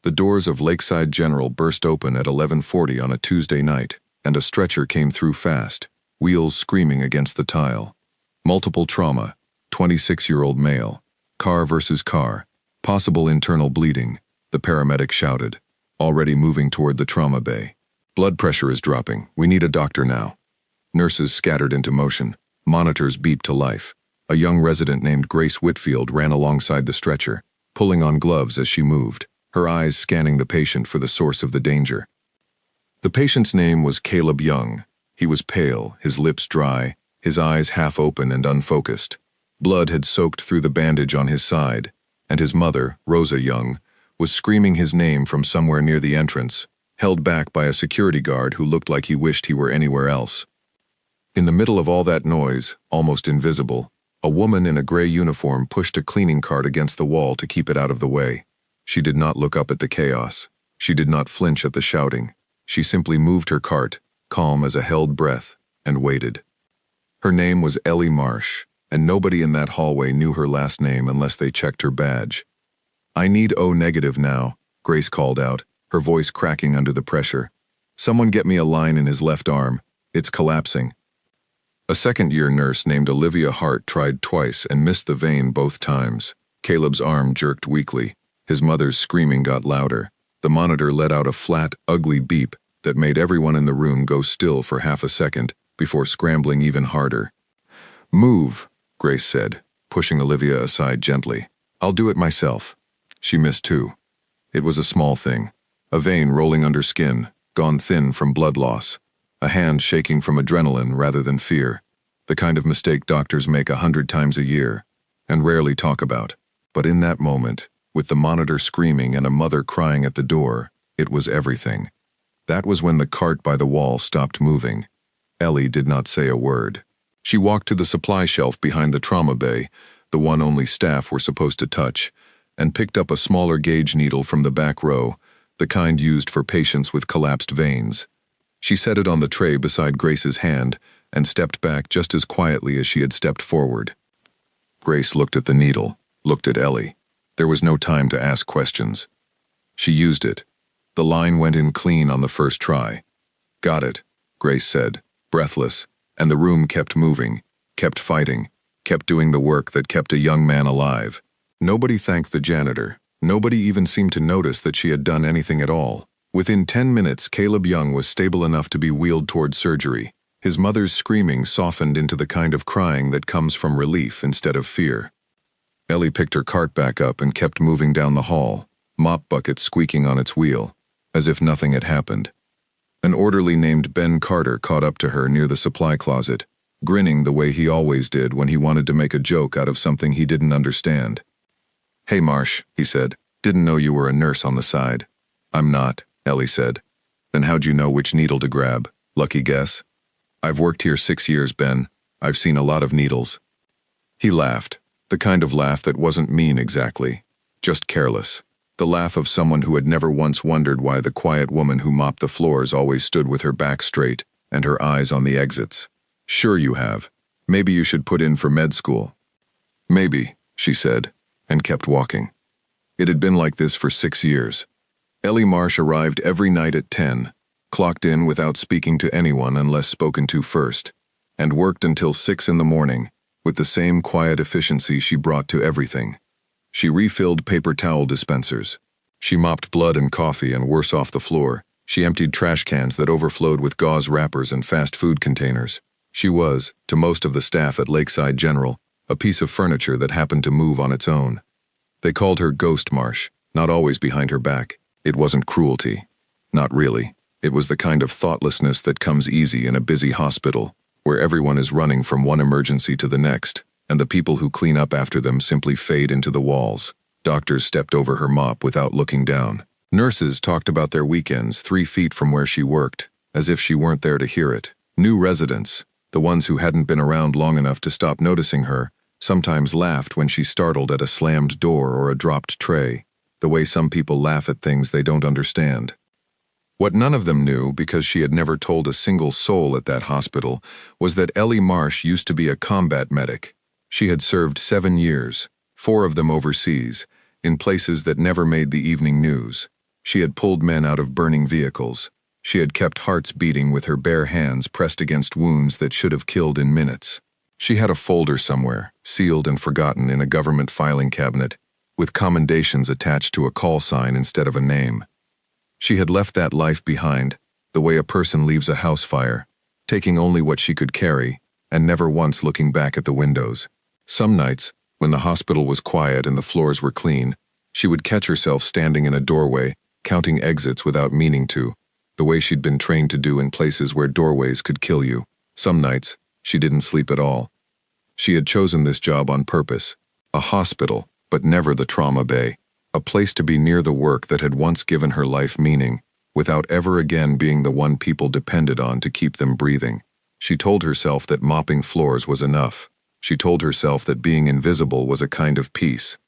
The doors of Lakeside General burst open at 11:40 on a Tuesday night, and a stretcher came through fast, wheels screaming against the tile. Multiple trauma, 26-year-old male, car versus car, possible internal bleeding, the paramedic shouted, already moving toward the trauma bay. Blood pressure is dropping, we need a doctor now. Nurses scattered into motion, monitors beeped to life. A young resident named Grace Whitfield ran alongside the stretcher, pulling on gloves as she moved, her eyes scanning the patient for the source of the danger. The patient's name was Caleb Young. He was pale, his lips dry, his eyes half open and unfocused. Blood had soaked through the bandage on his side, and his mother, Rosa Young, was screaming his name from somewhere near the entrance, held back by a security guard who looked like he wished he were anywhere else. In the middle of all that noise, almost invisible, a woman in a gray uniform pushed a cleaning cart against the wall to keep it out of the way. She did not look up at the chaos. She did not flinch at the shouting. She simply moved her cart, calm as a held breath, and waited. Her name was Ellie Marsh, and nobody in that hallway knew her last name unless they checked her badge. "I need O negative now," Grace called out, her voice cracking under the pressure. "Someone get me a line in his left arm. It's collapsing." A second-year nurse named Olivia Hart tried twice and missed the vein both times. Caleb's arm jerked weakly. His mother's screaming got louder. The monitor let out a flat, ugly beep that made everyone in the room go still for half a second before scrambling even harder. "Move," Grace said, pushing Olivia aside gently. "I'll do it myself." She missed too. It was a small thing. A vein rolling under skin, gone thin from blood loss. A hand shaking from adrenaline rather than fear. The kind of mistake doctors make 100 times a year, and rarely talk about. But in that moment, with the monitor screaming and a mother crying at the door, it was everything. That was when the cart by the wall stopped moving. Ellie did not say a word. She walked to the supply shelf behind the trauma bay, the one only staff were supposed to touch, and picked up a smaller gauge needle from the back row, the kind used for patients with collapsed veins. She set it on the tray beside Grace's hand and stepped back just as quietly as she had stepped forward. Grace looked at the needle, looked at Ellie. There was no time to ask questions. She used it. The line went in clean on the first try. "Got it," Grace said, breathless, and the room kept moving, kept fighting, kept doing the work that kept a young man alive. Nobody thanked the janitor. Nobody even seemed to notice that she had done anything at all. Within 10 minutes, Caleb Young was stable enough to be wheeled toward surgery. His mother's screaming softened into the kind of crying that comes from relief instead of fear. Ellie picked her cart back up and kept moving down the hall, mop bucket squeaking on its wheel, as if nothing had happened. An orderly named Ben Carter caught up to her near the supply closet, grinning the way he always did when he wanted to make a joke out of something he didn't understand. "Hey Marsh," he said, "didn't know you were a nurse on the side." "I'm not," Ellie said. "Then how'd you know which needle to grab? Lucky guess?" "I've worked here 6 years, Ben. I've seen a lot of needles." He laughed, the kind of laugh that wasn't mean exactly, just careless. The laugh of someone who had never once wondered why the quiet woman who mopped the floors always stood with her back straight and her eyes on the exits. "Sure you have. Maybe you should put in for med school." "Maybe," she said, and kept walking. It had been like this for 6 years. Ellie Marsh arrived every night at 10, clocked in without speaking to anyone unless spoken to first, and worked until 6 in the morning, with the same quiet efficiency she brought to everything. She refilled paper towel dispensers. She mopped blood and coffee and worse off the floor. She emptied trash cans that overflowed with gauze wrappers and fast food containers. She was, to most of the staff at Lakeside General, a piece of furniture that happened to move on its own. They called her Ghost Marsh, not always behind her back. It wasn't cruelty. Not really. It was the kind of thoughtlessness that comes easy in a busy hospital, where everyone is running from one emergency to the next, and the people who clean up after them simply fade into the walls. Doctors stepped over her mop without looking down. Nurses talked about their weekends 3 feet from where she worked, as if she weren't there to hear it. New residents, the ones who hadn't been around long enough to stop noticing her, sometimes laughed when she startled at a slammed door or a dropped tray, the way some people laugh at things they don't understand. What none of them knew, because she had never told a single soul at that hospital, was that Ellie Marsh used to be a combat medic. She had served 7 years, 4 of them overseas, in places that never made the evening news. She had pulled men out of burning vehicles. She had kept hearts beating with her bare hands pressed against wounds that should have killed in minutes. She had a folder somewhere, sealed and forgotten in a government filing cabinet, with commendations attached to a call sign instead of a name. She had left that life behind, the way a person leaves a house fire, taking only what she could carry, and never once looking back at the windows. Some nights, when the hospital was quiet and the floors were clean, she would catch herself standing in a doorway, counting exits without meaning to, the way she'd been trained to do in places where doorways could kill you. Some nights, she didn't sleep at all. She had chosen this job on purpose. A hospital, but never the trauma bay. A place to be near the work that had once given her life meaning, without ever again being the one people depended on to keep them breathing. She told herself that mopping floors was enough. She told herself that being invisible was a kind of peace.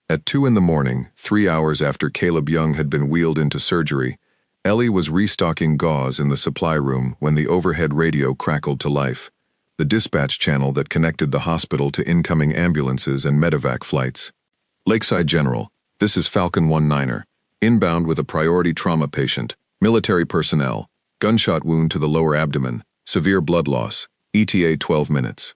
At 2 a.m, 3 hours after Caleb Young had been wheeled into surgery, Ellie was restocking gauze in the supply room when the overhead radio crackled to life, the dispatch channel that connected the hospital to incoming ambulances and medevac flights. Lakeside General, this is Falcon 19er, inbound with a priority trauma patient, military personnel, gunshot wound to the lower abdomen, severe blood loss, ETA 12 minutes.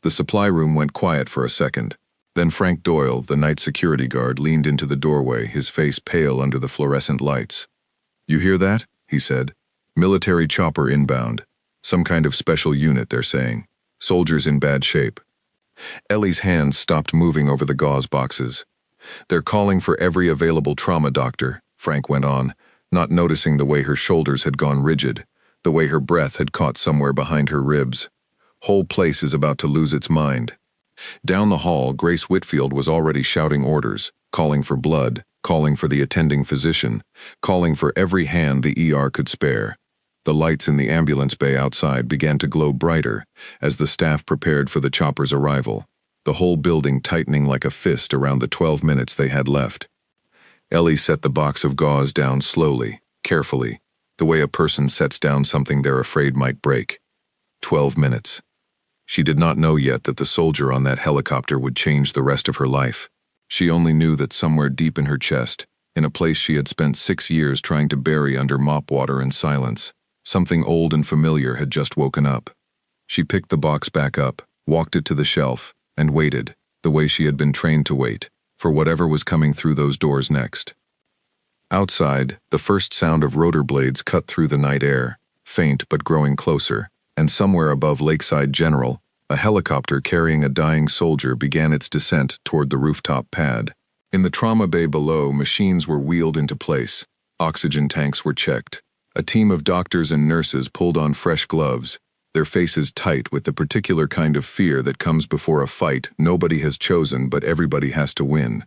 The supply room went quiet for a second. Then Frank Doyle, the night security guard, leaned into the doorway, his face pale under the fluorescent lights. "You hear that?" he said. "Military chopper inbound. Some kind of special unit, they're saying. Soldiers in bad shape." Ellie's hands stopped moving over the gauze boxes. "They're calling for every available trauma doctor," Frank went on, not noticing the way her shoulders had gone rigid, the way her breath had caught somewhere behind her ribs. "Whole place is about to lose its mind." Down the hall, Grace Whitfield was already shouting orders, calling for blood, calling for the attending physician, calling for every hand the ER could spare. The lights in the ambulance bay outside began to glow brighter as the staff prepared for the chopper's arrival, the whole building tightening like a fist around the 12 minutes they had left. Ellie set the box of gauze down slowly, carefully, the way a person sets down something they're afraid might break. 12 minutes. She did not know yet that the soldier on that helicopter would change the rest of her life. She only knew that somewhere deep in her chest, in a place she had spent 6 years trying to bury under mop water and silence, something old and familiar had just woken up. She picked the box back up, walked it to the shelf, and waited, the way she had been trained to wait, for whatever was coming through those doors next. Outside, the first sound of rotor blades cut through the night air, faint but growing closer, and somewhere above Lakeside General, a helicopter carrying a dying soldier began its descent toward the rooftop pad. In the trauma bay below, machines were wheeled into place. Oxygen tanks were checked. A team of doctors and nurses pulled on fresh gloves, their faces tight with the particular kind of fear that comes before a fight nobody has chosen but everybody has to win.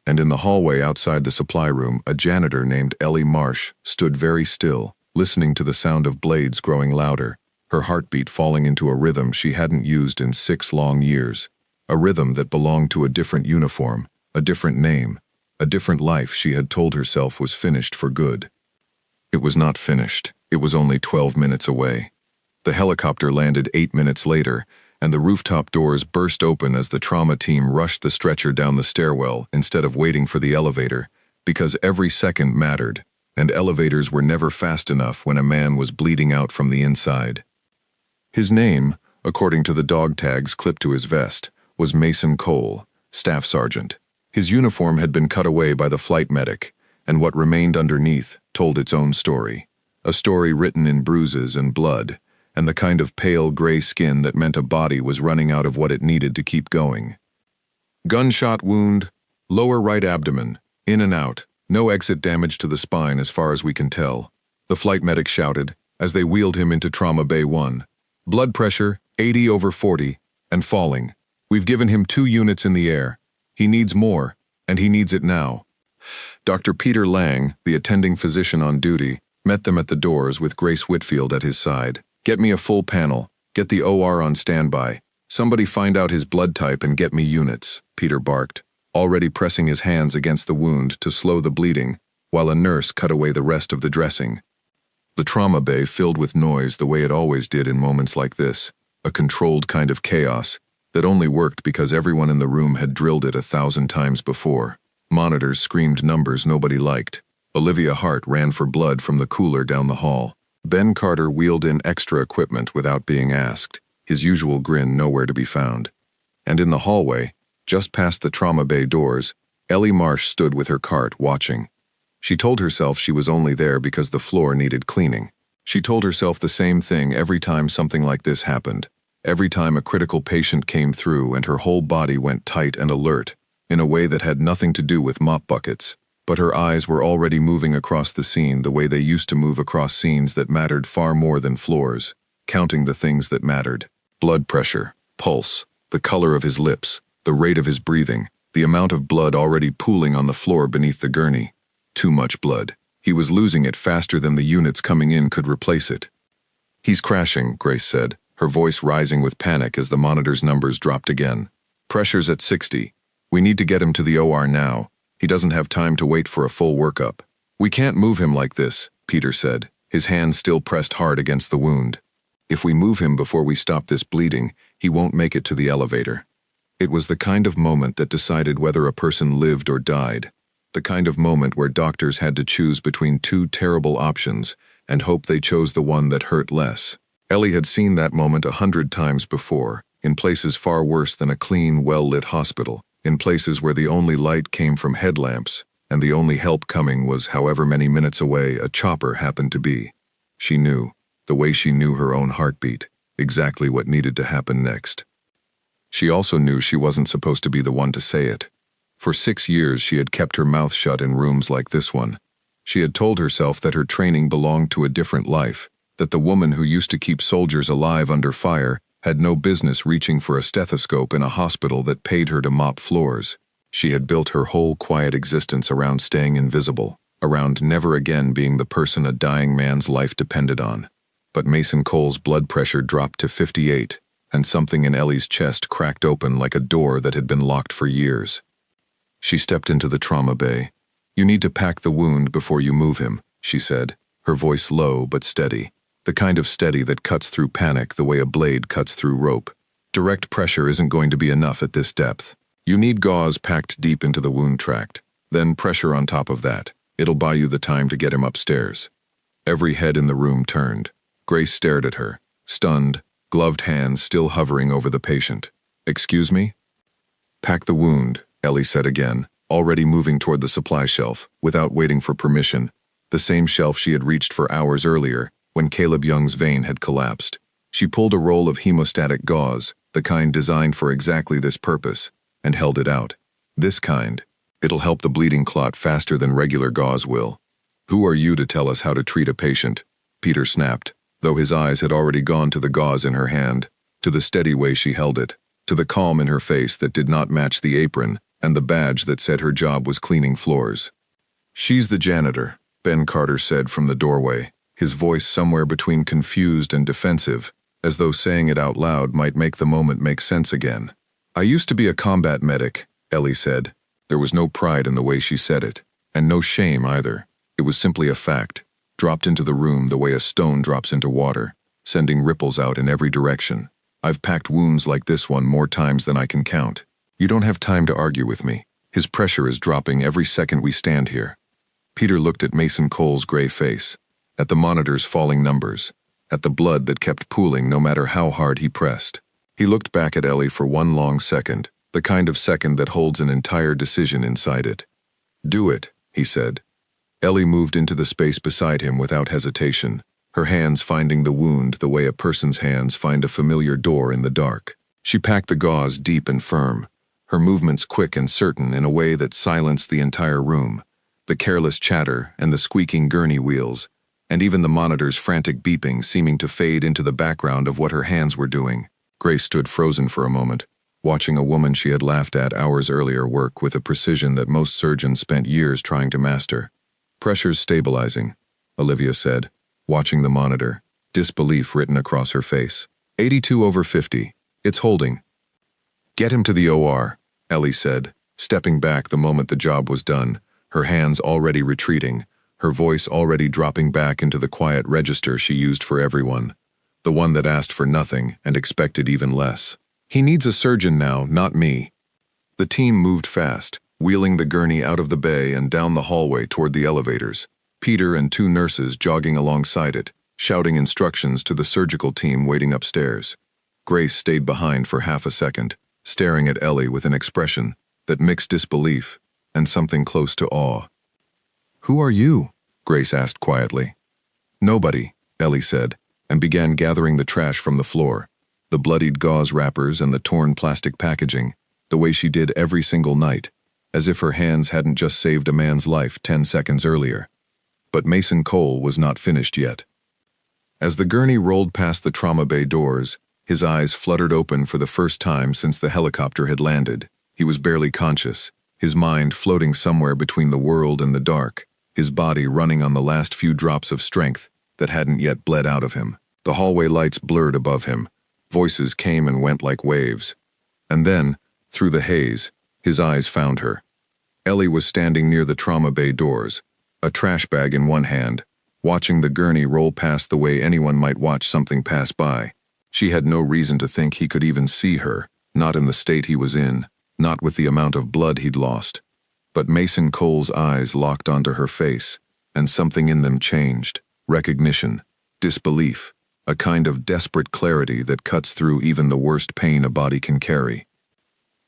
And in the hallway outside the supply room, a janitor named Ellie Marsh stood very still, listening to the sound of blades growing louder, her heartbeat falling into a rhythm she hadn't used in 6 long years, a rhythm that belonged to a different uniform, a different name, a different life she had told herself was finished for good. It was not finished. It was only 12 minutes away. The helicopter landed 8 minutes later, and the rooftop doors burst open as the trauma team rushed the stretcher down the stairwell instead of waiting for the elevator, because every second mattered, and elevators were never fast enough when a man was bleeding out from the inside. His name, according to the dog tags clipped to his vest, was Mason Cole, staff sergeant. His uniform had been cut away by the flight medic, and what remained underneath told its own story, a story written in bruises and blood, and the kind of pale gray skin that meant a body was running out of what it needed to keep going. "Gunshot wound, lower right abdomen, in and out, no exit damage to the spine as far as we can tell," the flight medic shouted as they wheeled him into Trauma Bay 1. "Blood pressure, 80/40, and falling. We've given him 2 units in the air. He needs more, and he needs it now." Dr. Peter Lang, the attending physician on duty, met them at the doors with Grace Whitfield at his side. "Get me a full panel. Get the OR on standby. Somebody find out his blood type and get me units," Peter barked, already pressing his hands against the wound to slow the bleeding, while a nurse cut away the rest of the dressing. The trauma bay filled with noise the way it always did in moments like this, a controlled kind of chaos that only worked because everyone in the room had drilled it 1,000 times before. Monitors screamed numbers nobody liked. Olivia's heart ran for blood from the cooler down the hall. Ben Carter wheeled in extra equipment without being asked, his usual grin nowhere to be found. And in the hallway, just past the trauma bay doors, Ellie Marsh stood with her cart watching. She told herself she was only there because the floor needed cleaning. She told herself the same thing every time something like this happened. Every time a critical patient came through and her whole body went tight and alert, in a way that had nothing to do with mop buckets. But her eyes were already moving across the scene the way they used to move across scenes that mattered far more than floors, counting the things that mattered. Blood pressure, pulse, the color of his lips, the rate of his breathing, the amount of blood already pooling on the floor beneath the gurney. Too much blood. He was losing it faster than the units coming in could replace it. "He's crashing," Grace said, her voice rising with panic as the monitor's numbers dropped again. "Pressure's at 60. We need to get him to the OR now. He doesn't have time to wait for a full workup." "We can't move him like this," Peter said, his hand still pressed hard against the wound. "If we move him before we stop this bleeding, he won't make it to the elevator." It was the kind of moment that decided whether a person lived or died. The kind of moment where doctors had to choose between two terrible options and hope they chose the one that hurt less. Ellie had seen that moment 100 times before, in places far worse than a clean, well-lit hospital, in places where the only light came from headlamps, and the only help coming was however many minutes away a chopper happened to be. She knew, the way she knew her own heartbeat, exactly what needed to happen next. She also knew she wasn't supposed to be the one to say it. For 6 years she had kept her mouth shut in rooms like this one. She had told herself that her training belonged to a different life, that the woman who used to keep soldiers alive under fire had no business reaching for a stethoscope in a hospital that paid her to mop floors. She had built her whole quiet existence around staying invisible, around never again being the person a dying man's life depended on. But Mason Cole's blood pressure dropped to 58, and something in Ellie's chest cracked open like a door that had been locked for years. She stepped into the trauma bay. "You need to pack the wound before you move him," she said, her voice low but steady. The kind of steady that cuts through panic the way a blade cuts through rope. "Direct pressure isn't going to be enough at this depth. You need gauze packed deep into the wound tract, then pressure on top of that. It'll buy you the time to get him upstairs." Every head in the room turned. Grace stared at her, stunned, gloved hands still hovering over the patient. "Excuse me?" "Pack the wound," Ellie said again, already moving toward the supply shelf, without waiting for permission, the same shelf she had reached for hours earlier, when Caleb Young's vein had collapsed. She pulled a roll of hemostatic gauze, the kind designed for exactly this purpose, and held it out. "This kind. It'll help the bleeding clot faster than regular gauze will." "Who are you to tell us how to treat a patient?" Peter snapped, though his eyes had already gone to the gauze in her hand, to the steady way she held it, to the calm in her face that did not match the apron, and the badge that said her job was cleaning floors. "She's the janitor," Ben Carter said from the doorway, his voice somewhere between confused and defensive, as though saying it out loud might make the moment make sense again. "I used to be a combat medic," Ellie said. There was no pride in the way she said it, and no shame either. It was simply a fact, dropped into the room the way a stone drops into water, sending ripples out in every direction. "I've packed wounds like this one more times than I can count. You don't have time to argue with me. His pressure is dropping every second we stand here." Peter looked at Mason Cole's gray face, at the monitor's falling numbers, at the blood that kept pooling no matter how hard he pressed. He looked back at Ellie for one long second, the kind of second that holds an entire decision inside it. "Do it," he said. Ellie moved into the space beside him without hesitation, her hands finding the wound the way a person's hands find a familiar door in the dark. She packed the gauze deep and firm, her movements quick and certain in a way that silenced the entire room, the careless chatter and the squeaking gurney wheels, and even the monitor's frantic beeping seeming to fade into the background of what her hands were doing. Grace stood frozen for a moment, watching a woman she had laughed at hours earlier work with a precision that most surgeons spent years trying to master. "Pressure's stabilizing," Olivia said, watching the monitor, disbelief written across her face. 82/50. It's holding." "Get him to the OR," Ellie said, stepping back the moment the job was done, her hands already retreating, her voice already dropping back into the quiet register she used for everyone, the one that asked for nothing and expected even less. "He needs a surgeon now, not me." The team moved fast, wheeling the gurney out of the bay and down the hallway toward the elevators. Peter and 2 nurses jogging alongside it, shouting instructions to the surgical team waiting upstairs. Grace stayed behind for half a second, staring at Ellie with an expression that mixed disbelief and something close to awe. "Who are you?" Grace asked quietly. "Nobody," Ellie said, and began gathering the trash from the floor, the bloodied gauze wrappers and the torn plastic packaging, the way she did every single night, as if her hands hadn't just saved a man's life 10 seconds earlier. But Mason Cole was not finished yet. As the gurney rolled past the trauma bay doors, his eyes fluttered open for the first time since the helicopter had landed. He was barely conscious, his mind floating somewhere between the world and the dark, his body running on the last few drops of strength that hadn't yet bled out of him. The hallway lights blurred above him. Voices came and went like waves. And then, through the haze, his eyes found her. Ellie was standing near the trauma bay doors, a trash bag in one hand, watching the gurney roll past the way anyone might watch something pass by. She had no reason to think he could even see her, not in the state he was in, not with the amount of blood he'd lost. But Mason Cole's eyes locked onto her face, and something in them changed. Recognition, disbelief, a kind of desperate clarity that cuts through even the worst pain a body can carry.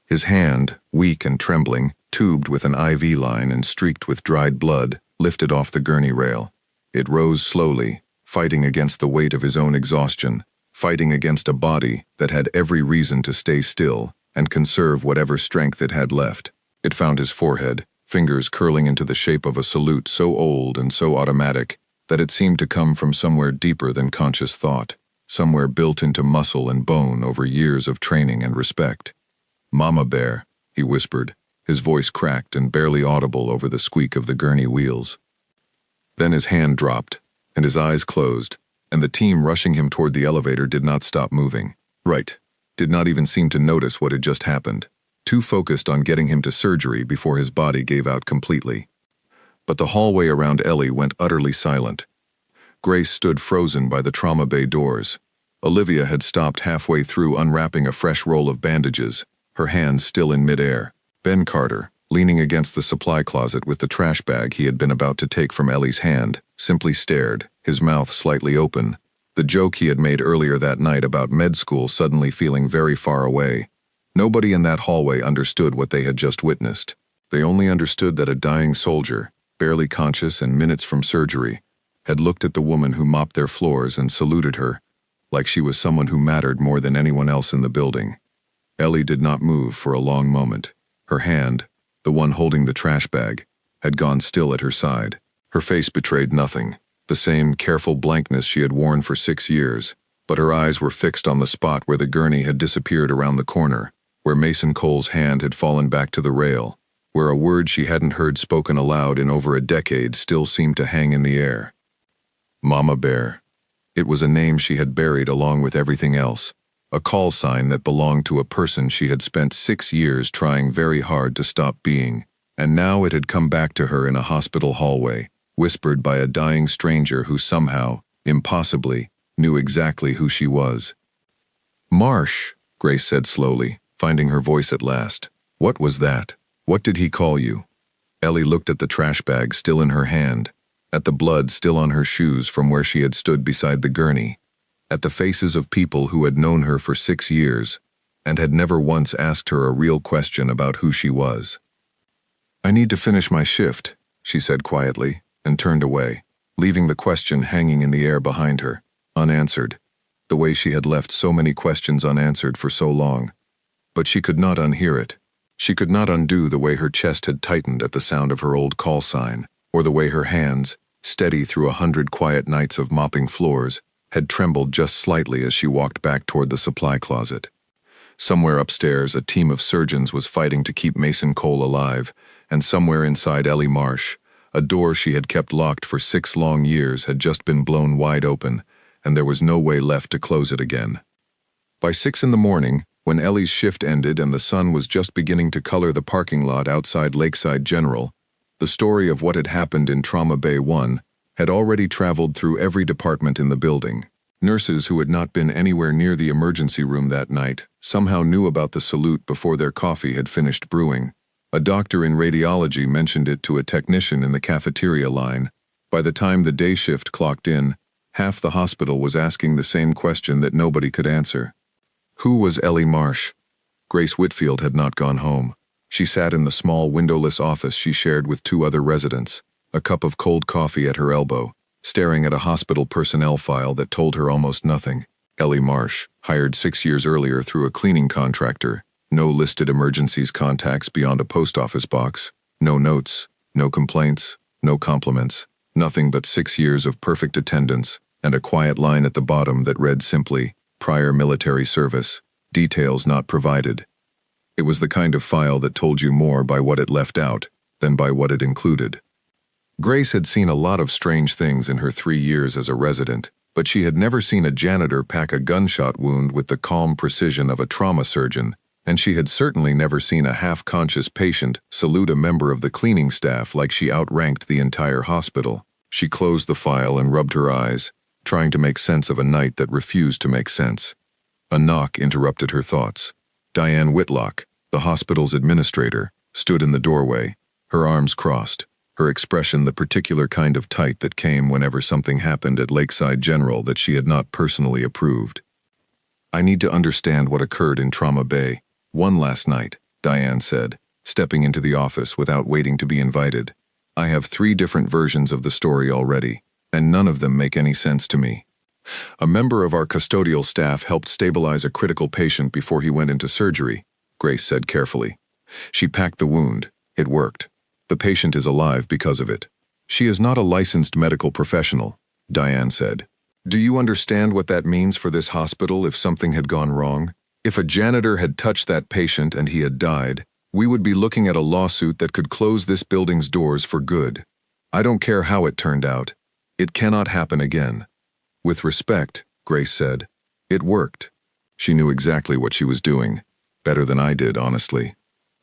His hand, weak and trembling, tubed with an IV line and streaked with dried blood, lifted off the gurney rail. It rose slowly, fighting against the weight of his own exhaustion, fighting against a body that had every reason to stay still and conserve whatever strength it had left. It found his forehead, fingers curling into the shape of a salute so old and so automatic that it seemed to come from somewhere deeper than conscious thought, somewhere built into muscle and bone over years of training and respect. "Mama Bear," he whispered, his voice cracked and barely audible over the squeak of the gurney wheels. Then his hand dropped, and his eyes closed, and the team rushing him toward the elevator did not stop moving. Did not even seem to notice what had just happened, too focused on getting him to surgery before his body gave out completely. But the hallway around Ellie went utterly silent. Grace stood frozen by the trauma bay doors. Olivia had stopped halfway through unwrapping a fresh roll of bandages, her hands still in midair. Ben Carter, leaning against the supply closet with the trash bag he had been about to take from Ellie's hand, simply stared, his mouth slightly open, the joke he had made earlier that night about med school suddenly feeling very far away. Nobody in that hallway understood what they had just witnessed. They only understood that a dying soldier, barely conscious and minutes from surgery, had looked at the woman who mopped their floors and saluted her, like she was someone who mattered more than anyone else in the building. Ellie did not move for a long moment. Her hand, the one holding the trash bag, had gone still at her side. Her face betrayed nothing, the same careful blankness she had worn for 6 years, but her eyes were fixed on the spot where the gurney had disappeared around the corner, where Mason Cole's hand had fallen back to the rail, where a word she hadn't heard spoken aloud in over a decade still seemed to hang in the air. Mama Bear. It was a name she had buried along with everything else, a call sign that belonged to a person she had spent 6 years trying very hard to stop being, and now it had come back to her in a hospital hallway, whispered by a dying stranger who somehow, impossibly, knew exactly who she was. "Marsh," Grace said slowly, finding her voice at last. "What was that? What did he call you?" Ellie looked at the trash bag still in her hand, at the blood still on her shoes from where she had stood beside the gurney, at the faces of people who had known her for 6 years and had never once asked her a real question about who she was. "I need to finish my shift," she said quietly, and turned away, leaving the question hanging in the air behind her, unanswered, the way she had left so many questions unanswered for so long. But she could not unhear it. She could not undo the way her chest had tightened at the sound of her old call sign, or the way her hands, steady through 100 quiet nights of mopping floors, had trembled just slightly as she walked back toward the supply closet. Somewhere upstairs, a team of surgeons was fighting to keep Mason Cole alive, and somewhere inside Ellie Marsh, a door she had kept locked for 6 long years had just been blown wide open, and there was no way left to close it again. By 6 in the morning, when Ellie's shift ended and the sun was just beginning to color the parking lot outside Lakeside General, the story of what had happened in Trauma Bay 1 had already traveled through every department in the building. Nurses who had not been anywhere near the emergency room that night somehow knew about the salute before their coffee had finished brewing. A doctor in radiology mentioned it to a technician in the cafeteria line. By the time the day shift clocked in, half the hospital was asking the same question that nobody could answer. Who was Ellie Marsh? Grace Whitfield had not gone home. She sat in the small windowless office she shared with two other residents, a cup of cold coffee at her elbow, staring at a hospital personnel file that told her almost nothing. Ellie Marsh, hired 6 years earlier through a cleaning contractor, no listed emergencies contacts beyond a post office box, no notes, no complaints, no compliments, nothing but 6 years of perfect attendance, and a quiet line at the bottom that read simply, prior military service, details not provided. It was the kind of file that told you more by what it left out than by what it included. Grace had seen a lot of strange things in her 3 years as a resident, but she had never seen a janitor pack a gunshot wound with the calm precision of a trauma surgeon, and she had certainly never seen a half-conscious patient salute a member of the cleaning staff like she outranked the entire hospital. She closed the file and rubbed her eyes, trying to make sense of a night that refused to make sense. A knock interrupted her thoughts. Diane Whitlock, the hospital's administrator, stood in the doorway, her arms crossed, her expression the particular kind of tight that came whenever something happened at Lakeside General that she had not personally approved. I need to understand what occurred in Trauma Bay. One last night, Diane said, stepping into the office without waiting to be invited. I have 3 different versions of the story already, and none of them make any sense to me. A member of our custodial staff helped stabilize a critical patient before he went into surgery, Grace said carefully. She packed the wound. It worked. The patient is alive because of it. She is not a licensed medical professional, Diane said. Do you understand what that means for this hospital if something had gone wrong? If a janitor had touched that patient and he had died, we would be looking at a lawsuit that could close this building's doors for good. I don't care how it turned out. It cannot happen again. With respect, Grace said. It worked. She knew exactly what she was doing. Better than I did, honestly.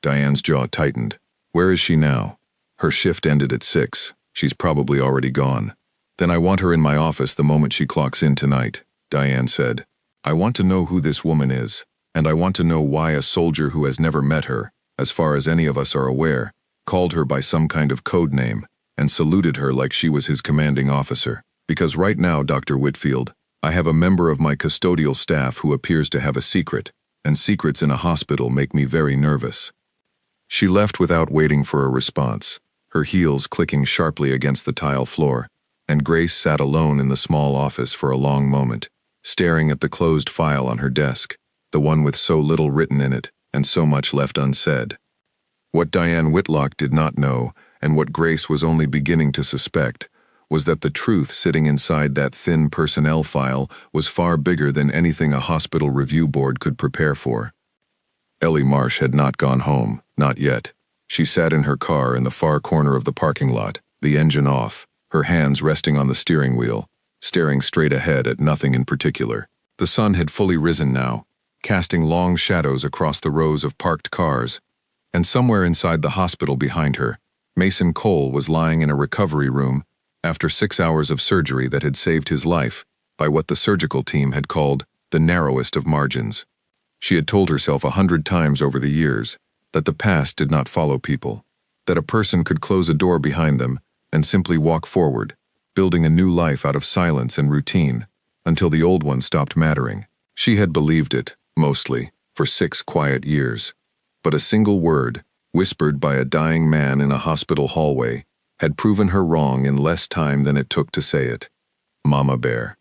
Diane's jaw tightened. Where is she now? Her shift ended at 6. She's probably already gone. Then I want her in my office the moment she clocks in tonight, Diane said. I want to know who this woman is, and I want to know why a soldier who has never met her, as far as any of us are aware, called her by some kind of code name, and saluted her like she was his commanding officer. Because right now, Dr. Whitfield, I have a member of my custodial staff who appears to have a secret, and secrets in a hospital make me very nervous. She left without waiting for a response, her heels clicking sharply against the tile floor, and Grace sat alone in the small office for a long moment, staring at the closed file on her desk, the one with so little written in it and so much left unsaid. What Diane Whitlock did not know, and what Grace was only beginning to suspect, was that the truth sitting inside that thin personnel file was far bigger than anything a hospital review board could prepare for. Ellie Marsh had not gone home, not yet. She sat in her car in the far corner of the parking lot, the engine off, her hands resting on the steering wheel, staring straight ahead at nothing in particular. The sun had fully risen now, casting long shadows across the rows of parked cars, and somewhere inside the hospital behind her, Mason Cole was lying in a recovery room after 6 hours of surgery that had saved his life by what the surgical team had called the narrowest of margins. She had told herself 100 times over the years that the past did not follow people, that a person could close a door behind them and simply walk forward, building a new life out of silence and routine, until the old one stopped mattering. She had believed it, mostly, for 6 quiet years. But a single word, whispered by a dying man in a hospital hallway, had proven her wrong in less time than it took to say it. Mama Bear.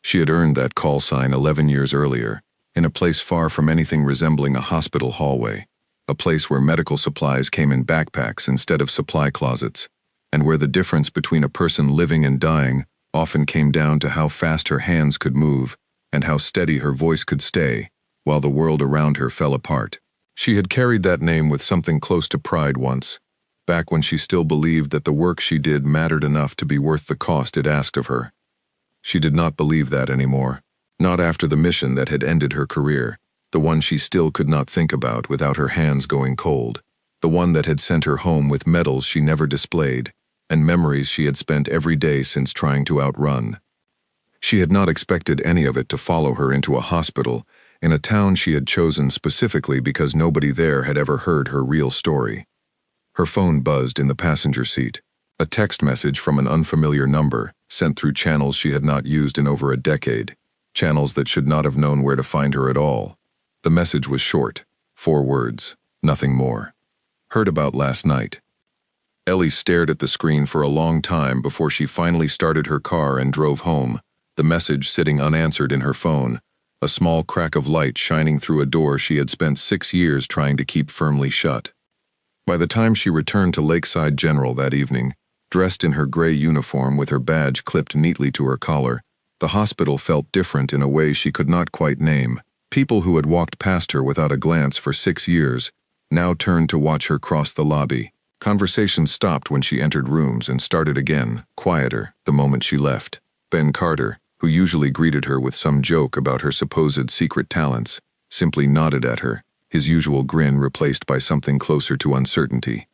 She had earned that call sign 11 years earlier, in a place far from anything resembling a hospital hallway, a place where medical supplies came in backpacks instead of supply closets, and where the difference between a person living and dying often came down to how fast her hands could move and how steady her voice could stay, while the world around her fell apart. She had carried that name with something close to pride once, back when she still believed that the work she did mattered enough to be worth the cost it asked of her. She did not believe that anymore, not after the mission that had ended her career, the one she still could not think about without her hands going cold, the one that had sent her home with medals she never displayed, and memories she had spent every day since trying to outrun. She had not expected any of it to follow her into a hospital in a town she had chosen specifically because nobody there had ever heard her real story. Her phone buzzed in the passenger seat. A text message from an unfamiliar number, sent through channels she had not used in over a decade, channels that should not have known where to find her at all. The message was short, 4 words, nothing more. Heard about last night. Ellie stared at the screen for a long time before she finally started her car and drove home, the message sitting unanswered in her phone, a small crack of light shining through a door she had spent 6 years trying to keep firmly shut. By the time she returned to Lakeside General that evening, dressed in her gray uniform with her badge clipped neatly to her collar, the hospital felt different in a way she could not quite name. People who had walked past her without a glance for 6 years now turned to watch her cross the lobby. Conversation stopped when she entered rooms and started again, quieter, the moment she left. Ben Carter, who usually greeted her with some joke about her supposed secret talents, simply nodded at her, his usual grin replaced by something closer to uncertainty.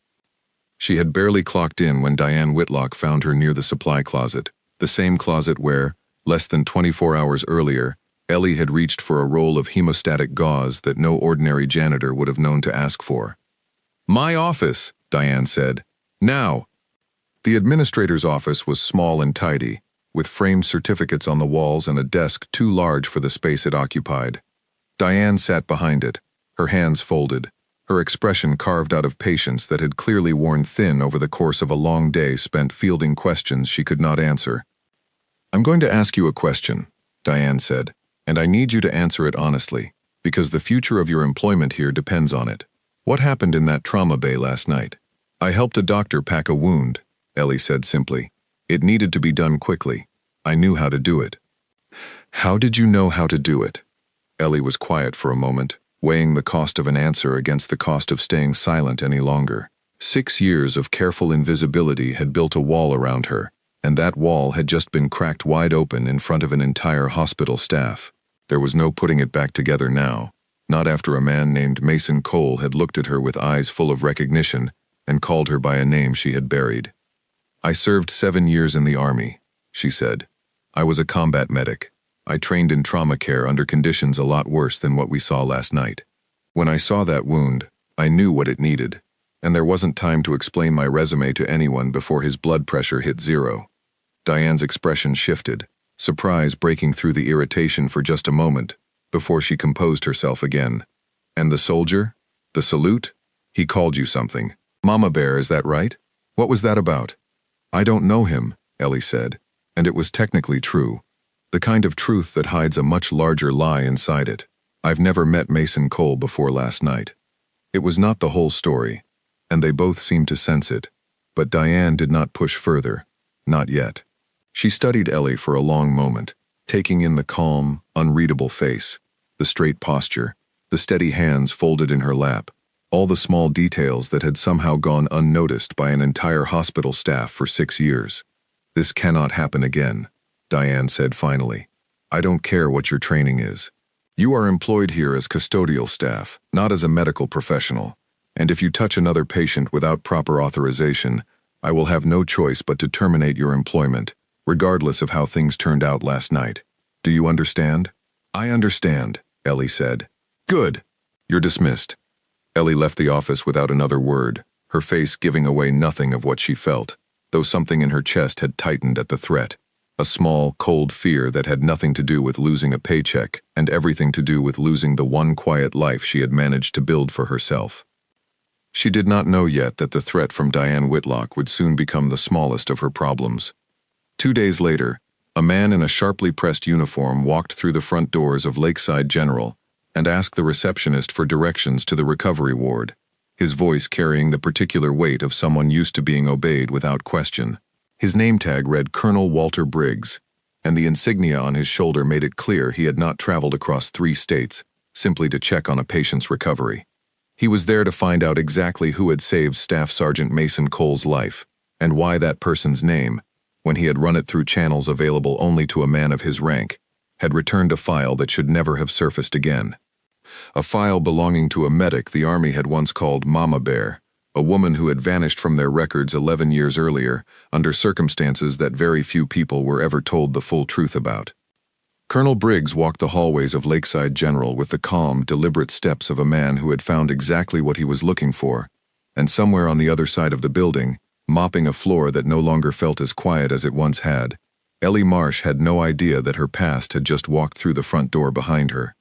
She had barely clocked in when Diane Whitlock found her near the supply closet, the same closet where, less than 24 hours earlier, Ellie had reached for a roll of hemostatic gauze that no ordinary janitor would have known to ask for. "My office," Diane said. "Now." The administrator's office was small and tidy, with framed certificates on the walls and a desk too large for the space it occupied. Diane sat behind it, her hands folded, her expression carved out of patience that had clearly worn thin over the course of a long day spent fielding questions she could not answer. "I'm going to ask you a question," Diane said, "and I need you to answer it honestly, because the future of your employment here depends on it. What happened in that trauma bay last night?" "I helped a doctor pack a wound," Ellie said simply. "It needed to be done quickly. I knew how to do it." "How did you know how to do it?" Ellie was quiet for a moment, weighing the cost of an answer against the cost of staying silent any longer. 6 years of careful invisibility had built a wall around her, and that wall had just been cracked wide open in front of an entire hospital staff. There was no putting it back together now, not after a man named Mason Cole had looked at her with eyes full of recognition and called her by a name she had buried. "I served 7 years in the Army," she said. "I was a combat medic. I trained in trauma care under conditions a lot worse than what we saw last night. When I saw that wound, I knew what it needed, and there wasn't time to explain my resume to anyone before his blood pressure hit 0. Diane's expression shifted, surprise breaking through the irritation for just a moment, before she composed herself again. "And the soldier? The salute? He called you something. Mama Bear, is that right? What was that about?" "I don't know him," Ellie said, and it was technically true. The kind of truth that hides a much larger lie inside it. "I've never met Mason Cole before last night." It was not the whole story, and they both seemed to sense it, but Diane did not push further, not yet. She studied Ellie for a long moment, taking in the calm, unreadable face, the straight posture, the steady hands folded in her lap, all the small details that had somehow gone unnoticed by an entire hospital staff for 6 years. "This cannot happen again," Diane said finally. "I don't care what your training is. You are employed here as custodial staff, not as a medical professional, and if you touch another patient without proper authorization, I will have no choice but to terminate your employment, regardless of how things turned out last night. Do you understand?" "I understand," Ellie said. "Good. You're dismissed." Ellie left the office without another word, her face giving away nothing of what she felt, though something in her chest had tightened at the threat. A small, cold fear that had nothing to do with losing a paycheck and everything to do with losing the one quiet life she had managed to build for herself. She did not know yet that the threat from Diane Whitlock would soon become the smallest of her problems. 2 days later, a man in a sharply pressed uniform walked through the front doors of Lakeside General and asked the receptionist for directions to the recovery ward, his voice carrying the particular weight of someone used to being obeyed without question. His name tag read Colonel Walter Briggs, and the insignia on his shoulder made it clear he had not traveled across 3 states simply to check on a patient's recovery. He was there to find out exactly who had saved Staff Sergeant Mason Cole's life, and why that person's name, when he had run it through channels available only to a man of his rank, had returned a file that should never have surfaced again. A file belonging to a medic the Army had once called Mama Bear, a woman who had vanished from their records 11 years earlier, under circumstances that very few people were ever told the full truth about. Colonel Briggs walked the hallways of Lakeside General with the calm, deliberate steps of a man who had found exactly what he was looking for, And somewhere on the other side of the building, mopping a floor that no longer felt as quiet as it once had, Ellie Marsh had no idea that her past had just walked through the front door behind her.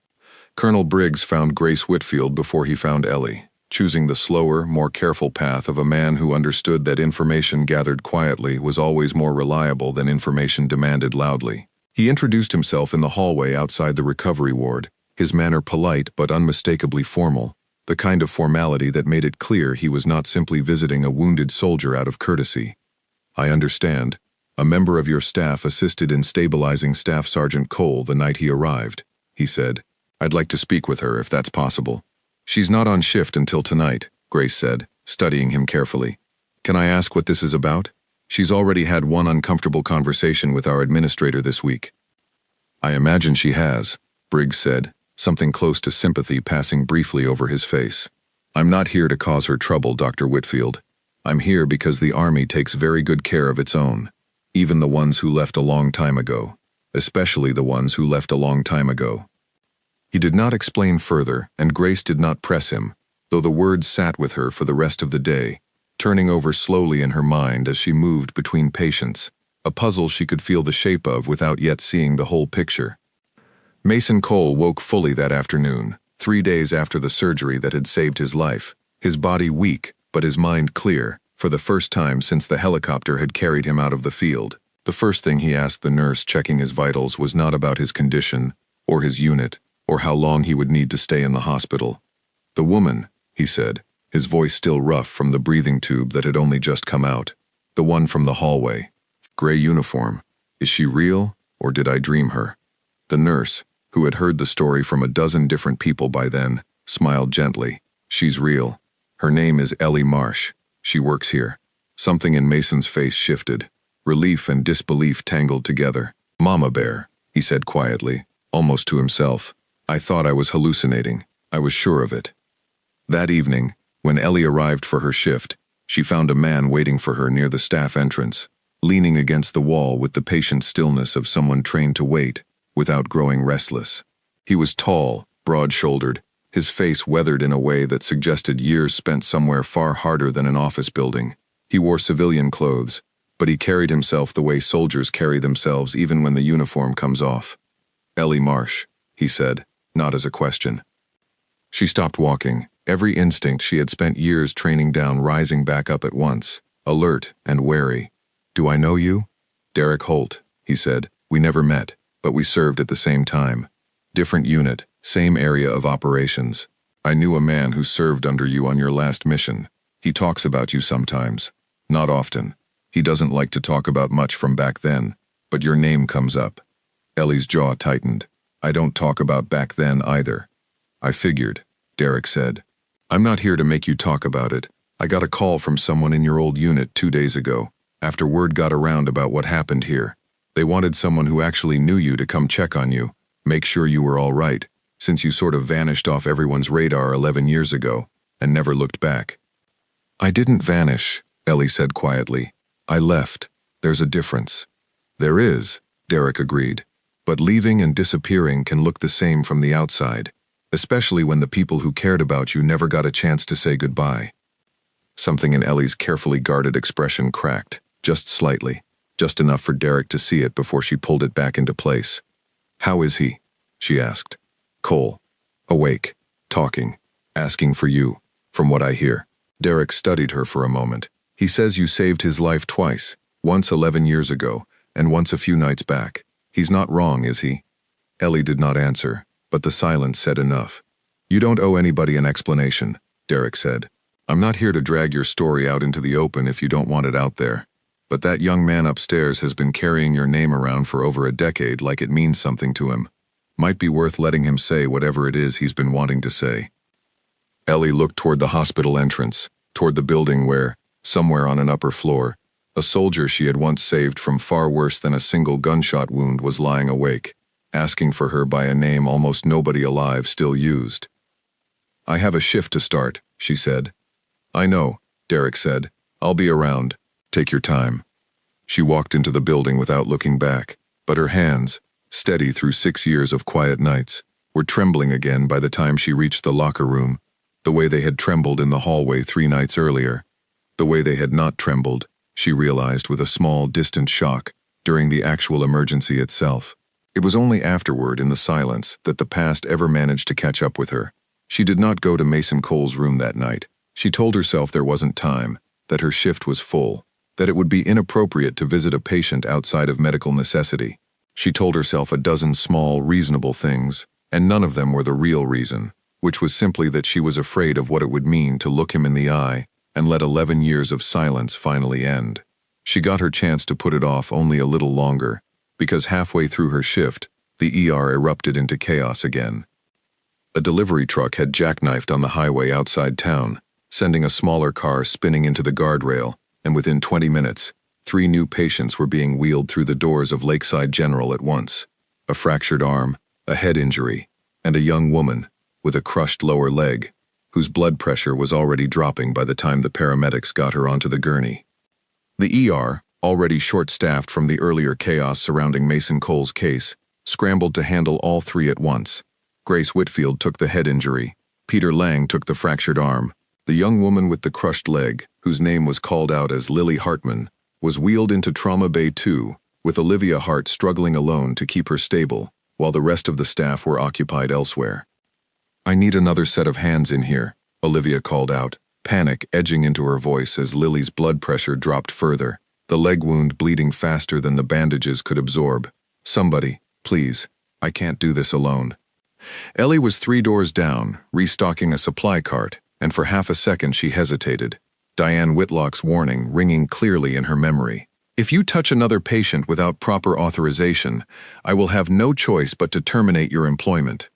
Colonel Briggs found Grace Whitfield before he found Ellie, choosing the slower, more careful path of a man who understood that information gathered quietly was always more reliable than information demanded loudly. He introduced himself in the hallway outside the recovery ward, his manner polite but unmistakably formal, the kind of formality that made it clear he was not simply visiting a wounded soldier out of courtesy. "I understand. A member of your staff assisted in stabilizing Staff Sergeant Cole the night he arrived," he said. "I'd like to speak with her if that's possible." "She's not on shift until tonight," Grace said, studying him carefully. "Can I ask what this is about? She's already had one uncomfortable conversation with our administrator this week." "I imagine she has," Briggs said, something close to sympathy passing briefly over his face. "I'm not here to cause her trouble, Dr. Whitfield. I'm here because the Army takes very good care of its own, even the ones who left a long time ago, especially the ones who left a long time ago." He did not explain further, and Grace did not press him, though the words sat with her for the rest of the day, turning over slowly in her mind as she moved between patients, a puzzle she could feel the shape of without yet seeing the whole picture. Mason Cole woke fully that afternoon, 3 days after the surgery that had saved his life, his body weak, but his mind clear, for the first time since the helicopter had carried him out of the field. The first thing he asked the nurse checking his vitals was not about his condition, or his unit, or how long he would need to stay in the hospital. "The woman," he said, his voice still rough from the breathing tube that had only just come out. "The one from the hallway. Gray uniform. Is she real, or did I dream her?" The nurse, who had heard the story from a dozen different people by then, smiled gently. "She's real. Her name is Ellie Marsh. She works here." Something in Mason's face shifted. Relief and disbelief tangled together. "Mama Bear," he said quietly, almost to himself. "I thought I was hallucinating. I was sure of it." That evening, when Ellie arrived for her shift, she found a man waiting for her near the staff entrance, leaning against the wall with the patient stillness of someone trained to wait, without growing restless. He was tall, broad-shouldered, his face weathered in a way that suggested years spent somewhere far harder than an office building. He wore civilian clothes, but he carried himself the way soldiers carry themselves even when the uniform comes off. "Ellie Marsh," he said, not as a question. She stopped walking, every instinct she had spent years training down rising back up at once, alert and wary. "Do I know you?" "Derek Holt," he said. "We never met, but we served at the same time. Different unit, same area of operations. I knew a man who served under you on your last mission. He talks about you sometimes. Not often. He doesn't like to talk about much from back then, but your name comes up." Ellie's jaw tightened. "I don't talk about back then either." "I figured," Derek said. "I'm not here to make you talk about it. I got a call from someone in your old unit 2 days ago, after word got around about what happened here. They wanted someone who actually knew you to come check on you, make sure you were all right, since you sort of vanished off everyone's radar 11 years ago, and never looked back." "I didn't vanish," Ellie said quietly. "I left. There's a difference." "There is," Derek agreed. "But leaving and disappearing can look the same from the outside, especially when the people who cared about you never got a chance to say goodbye." Something in Ellie's carefully guarded expression cracked, just slightly, just enough for Derek to see it before she pulled it back into place. "How is he?" she asked. "Cole. Awake. Talking. Asking for you, from what I hear." Derek studied her for a moment. "He says you saved his life twice, once 11 years ago, and once a few nights back. He's not wrong, is he?" Ellie did not answer, but the silence said enough. "You don't owe anybody an explanation," Derek said. "I'm not here to drag your story out into the open if you don't want it out there. But that young man upstairs has been carrying your name around for over a decade like it means something to him. Might be worth letting him say whatever it is he's been wanting to say." Ellie looked toward the hospital entrance, toward the building where, somewhere on an upper floor, a soldier she had once saved from far worse than a single gunshot wound was lying awake, asking for her by a name almost nobody alive still used. "I have a shift to start," she said. "I know," Derek said. "I'll be around. Take your time." She walked into the building without looking back, but her hands, steady through 6 years of quiet nights, were trembling again by the time she reached the locker room, The way they had trembled in the hallway 3 nights earlier. The way they had not trembled, she realized with a small, distant shock, during the actual emergency itself. It was only afterward, in the silence, that the past ever managed to catch up with her. She did not go to Mason Cole's room that night. She told herself there wasn't time, that her shift was full, that it would be inappropriate to visit a patient outside of medical necessity. She told herself a dozen small, reasonable things, and none of them were the real reason, which was simply that she was afraid of what it would mean to look him in the eye and let 11 years of silence finally end. She got her chance to put it off only a little longer, because halfway through her shift, the ER erupted into chaos again. A delivery truck had jackknifed on the highway outside town, sending a smaller car spinning into the guardrail, and within 20 minutes, 3 new patients were being wheeled through the doors of Lakeside General at once. A fractured arm, a head injury, and a young woman with a crushed lower leg, whose blood pressure was already dropping by the time the paramedics got her onto the gurney. The ER, already short-staffed from the earlier chaos surrounding Mason Cole's case, scrambled to handle all 3 at once. Grace Whitfield took the head injury, Peter Lang took the fractured arm. The young woman with the crushed leg, whose name was called out as Lily Hartman, was wheeled into Trauma Bay 2, with Olivia Hart struggling alone to keep her stable, while the rest of the staff were occupied elsewhere. "I need another set of hands in here," Olivia called out, panic edging into her voice as Lily's blood pressure dropped further, the leg wound bleeding faster than the bandages could absorb. "Somebody, please. I can't do this alone." Ellie was 3 doors down, restocking a supply cart, and for half a second she hesitated, Diane Whitlock's warning ringing clearly in her memory. "If you touch another patient without proper authorization, I will have no choice but to terminate your employment."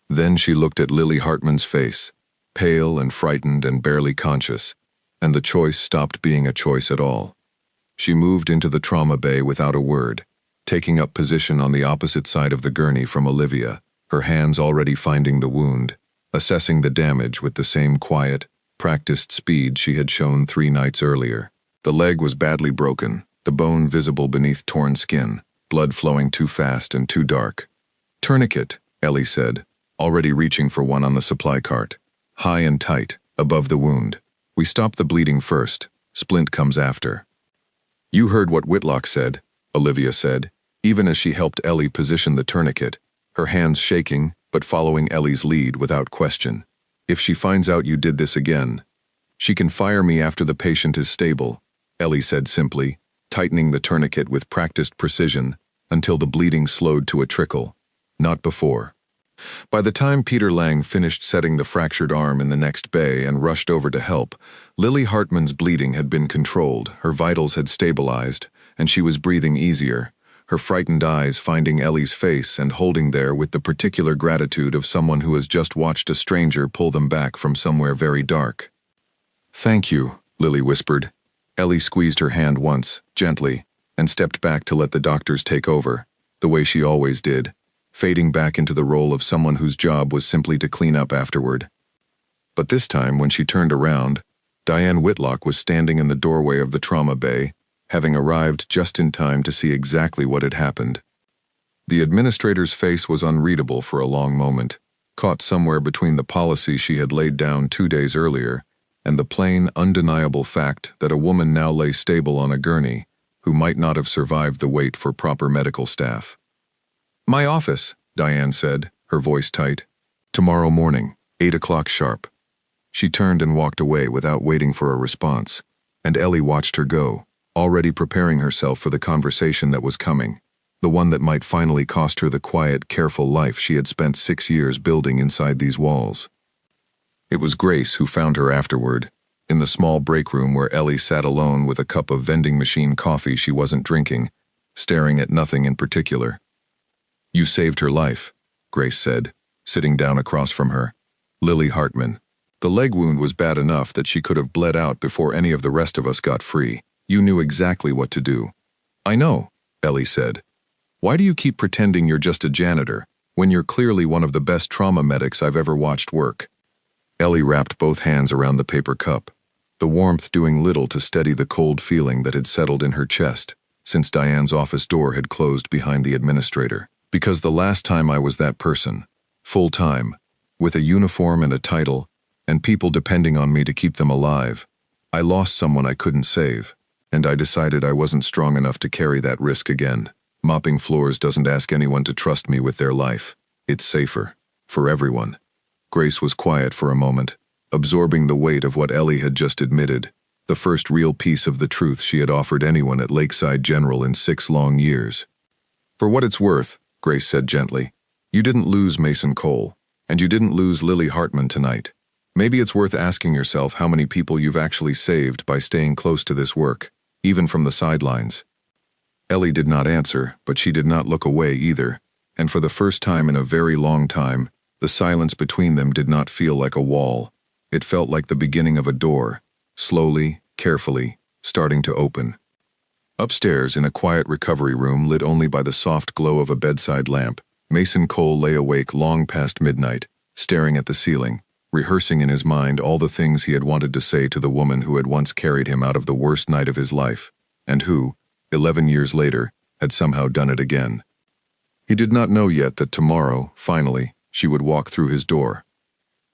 Then she looked at Lily Hartman's face, pale and frightened and barely conscious, and the choice stopped being a choice at all. She moved into the trauma bay without a word, taking up position on the opposite side of the gurney from Olivia, her hands already finding the wound, assessing the damage with the same quiet, practiced speed she had shown 3 nights earlier. The leg was badly broken, the bone visible beneath torn skin, blood flowing too fast and too dark. "Tourniquet," Ellie said, already reaching for one on the supply cart. "High and tight, above the wound. We stop the bleeding first, splint comes after." "You heard what Whitlock said," Olivia said, even as she helped Ellie position the tourniquet, her hands shaking, but following Ellie's lead without question. "If she finds out you did this again, she can fire me after the patient is stable," Ellie said simply, tightening the tourniquet with practiced precision until the bleeding slowed to a trickle. Not before. By the time Peter Lang finished setting the fractured arm in the next bay and rushed over to help, Lily Hartman's bleeding had been controlled, her vitals had stabilized, and she was breathing easier, her frightened eyes finding Ellie's face and holding there with the particular gratitude of someone who has just watched a stranger pull them back from somewhere very dark. "Thank you," Lily whispered. Ellie squeezed her hand once, gently, and stepped back to let the doctors take over, the way she always did, fading back into the role of someone whose job was simply to clean up afterward. But this time, when she turned around, Diane Whitlock was standing in the doorway of the trauma bay, having arrived just in time to see exactly what had happened. The administrator's face was unreadable for a long moment, caught somewhere between the policy she had laid down 2 days earlier and the plain, undeniable fact that a woman now lay stable on a gurney who might not have survived the wait for proper medical staff. "My office," Diane said, her voice tight. "Tomorrow morning, 8 o'clock sharp." She turned and walked away without waiting for a response, and Ellie watched her go, already preparing herself for the conversation that was coming, the one that might finally cost her the quiet, careful life she had spent 6 years building inside these walls. It was Grace who found her afterward, in the small break room where Ellie sat alone with a cup of vending machine coffee she wasn't drinking, staring at nothing in particular. "You saved her life," Grace said, sitting down across from her. "Lily Hartman. The leg wound was bad enough that she could have bled out before any of the rest of us got free. You knew exactly what to do." "I know," Ellie said. "Why do you keep pretending you're just a janitor, when you're clearly one of the best trauma medics I've ever watched work?" Ellie wrapped both hands around the paper cup, the warmth doing little to steady the cold feeling that had settled in her chest since Diane's office door had closed behind the administrator. "Because the last time I was that person, full-time, with a uniform and a title, and people depending on me to keep them alive. I lost someone I couldn't save, and I decided I wasn't strong enough to carry that risk again. Mopping floors doesn't ask anyone to trust me with their life. It's safer. For everyone. Grace was quiet for a moment, absorbing the weight of what Ellie had just admitted, the first real piece of the truth she had offered anyone at Lakeside General in 6 long years. For what it's worth, Grace said gently, you didn't lose Mason Cole, and you didn't lose Lily Hartman tonight. Maybe it's worth asking yourself how many people you've actually saved by staying close to this work, even from the sidelines. Ellie did not answer, but she did not look away either, and for the first time in a very long time, the silence between them did not feel like a wall. It felt like the beginning of a door, slowly, carefully, starting to open. Upstairs, in a quiet recovery room lit only by the soft glow of a bedside lamp, Mason Cole lay awake long past midnight, staring at the ceiling, rehearsing in his mind all the things he had wanted to say to the woman who had once carried him out of the worst night of his life, and who, 11 years later, had somehow done it again. He did not know yet that tomorrow, finally, she would walk through his door.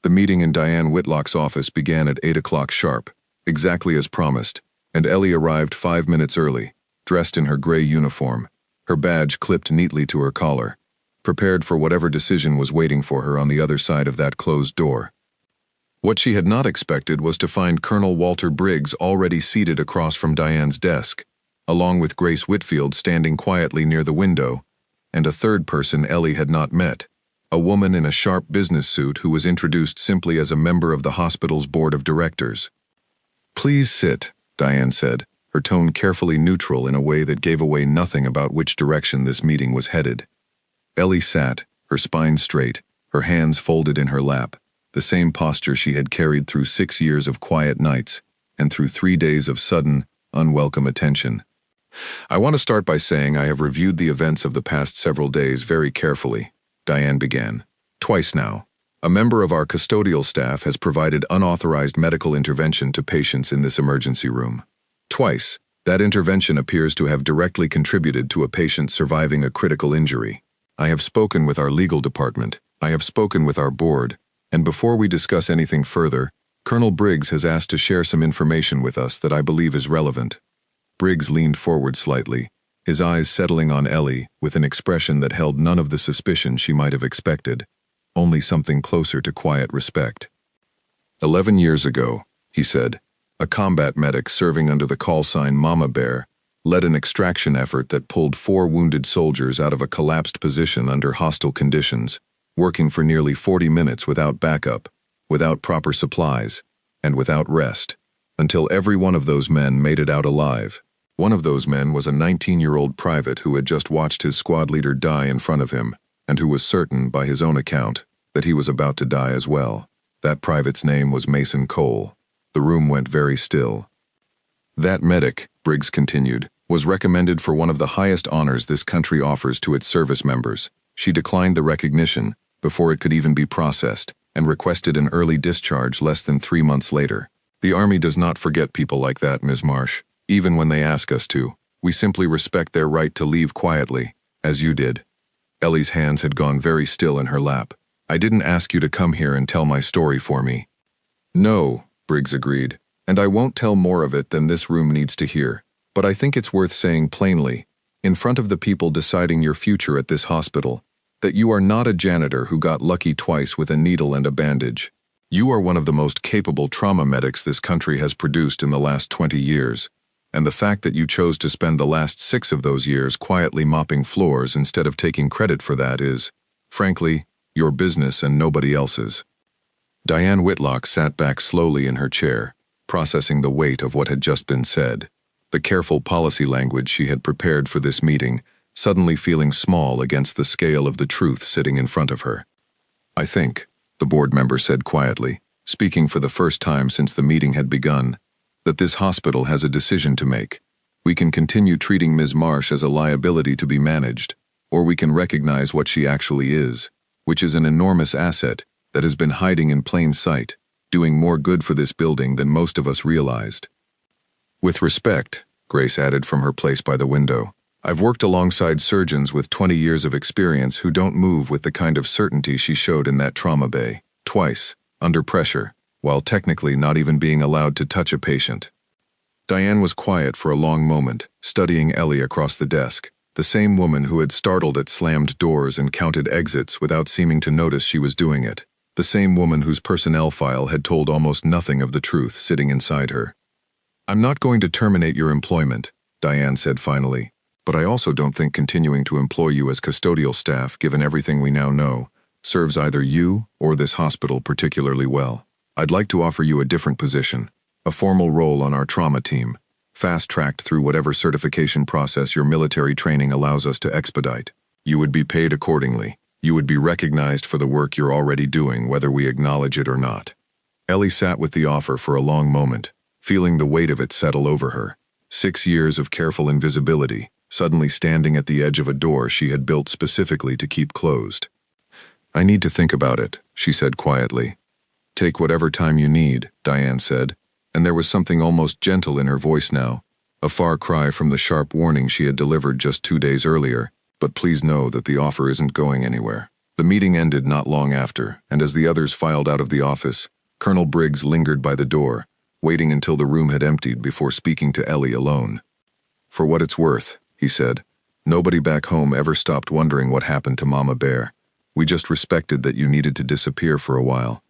The meeting in Diane Whitlock's office began at 8 o'clock sharp, exactly as promised, and Ellie arrived 5 minutes early, dressed in her gray uniform, her badge clipped neatly to her collar, prepared for whatever decision was waiting for her on the other side of that closed door. What she had not expected was to find Colonel Walter Briggs already seated across from Diane's desk, along with Grace Whitfield standing quietly near the window, and a third person Ellie had not met, a woman in a sharp business suit who was introduced simply as a member of the hospital's board of directors. "Please sit," Diane said, her tone carefully neutral in a way that gave away nothing about which direction this meeting was headed. Ellie sat, her spine straight, her hands folded in her lap, the same posture she had carried through 6 years of quiet nights, and through 3 days of sudden, unwelcome attention. "I want to start by saying I have reviewed the events of the past several days very carefully," Diane began. "Twice now, a member of our custodial staff has provided unauthorized medical intervention to patients in this emergency room. Twice, that intervention appears to have directly contributed to a patient surviving a critical injury. I have spoken with our legal department, I have spoken with our board, and before we discuss anything further, Colonel Briggs has asked to share some information with us that I believe is relevant." Briggs leaned forward slightly, his eyes settling on Ellie with an expression that held none of the suspicion she might have expected, only something closer to quiet respect. 11 years ago, he said, a combat medic serving under the call sign Mama Bear led an extraction effort that pulled 4 wounded soldiers out of a collapsed position under hostile conditions, working for nearly 40 minutes without backup, without proper supplies, and without rest, until every one of those men made it out alive. One of those men was a 19-year-old private who had just watched his squad leader die in front of him, and who was certain, by his own account, that he was about to die as well. That private's name was Mason Cole. The room went very still. "That medic," Briggs continued, "was recommended for one of the highest honors this country offers to its service members. She declined the recognition before it could even be processed, and requested an early discharge less than 3 months later. The Army does not forget people like that, Ms. Marsh. Even when they ask us to, we simply respect their right to leave quietly, as you did." Ellie's hands had gone very still in her lap. "I didn't ask you to come here and tell my story for me." "No," Briggs agreed, "and I won't tell more of it than this room needs to hear. But I think it's worth saying plainly, in front of the people deciding your future at this hospital, that you are not a janitor who got lucky twice with a needle and a bandage. You are one of the most capable trauma medics this country has produced in the last 20 years. And the fact that you chose to spend the last 6 of those years quietly mopping floors instead of taking credit for that is, frankly, your business and nobody else's." Diane Whitlock sat back slowly in her chair, processing the weight of what had just been said, the careful policy language she had prepared for this meeting, suddenly feeling small against the scale of the truth sitting in front of her. "I think," the board member said quietly, speaking for the first time since the meeting had begun, "that this hospital has a decision to make. We can continue treating Ms. Marsh as a liability to be managed, or we can recognize what she actually is, which is an enormous asset that has been hiding in plain sight, doing more good for this building than most of us realized." "With respect," Grace added from her place by the window, "I've worked alongside surgeons with 20 years of experience who don't move with the kind of certainty she showed in that trauma bay, twice, under pressure, while technically not even being allowed to touch a patient. Diane was quiet for a long moment, studying Ellie across the desk, the same woman who had startled at slammed doors and counted exits without seeming to notice she was doing it, the same woman whose personnel file had told almost nothing of the truth sitting inside her. "I'm not going to terminate your employment," Diane said finally, "but I also don't think continuing to employ you as custodial staff, given everything we now know, serves either you or this hospital particularly well. I'd like to offer you a different position, a formal role on our trauma team, fast-tracked through whatever certification process your military training allows us to expedite. You would be paid accordingly. You would be recognized for the work you're already doing, whether we acknowledge it or not." Ellie sat with the offer for a long moment, feeling the weight of it settle over her. 6 years of careful invisibility, suddenly standing at the edge of a door she had built specifically to keep closed. "I need to think about it," she said quietly. "Take whatever time you need," Diane said, and there was something almost gentle in her voice now, a far cry from the sharp warning she had delivered just 2 days earlier. "But please know that the offer isn't going anywhere." The meeting ended not long after, and as the others filed out of the office, Colonel Briggs lingered by the door, waiting until the room had emptied before speaking to Ellie alone. "For what it's worth," he said, "nobody back home ever stopped wondering what happened to Mama Bear. We just respected that you needed to disappear for a while.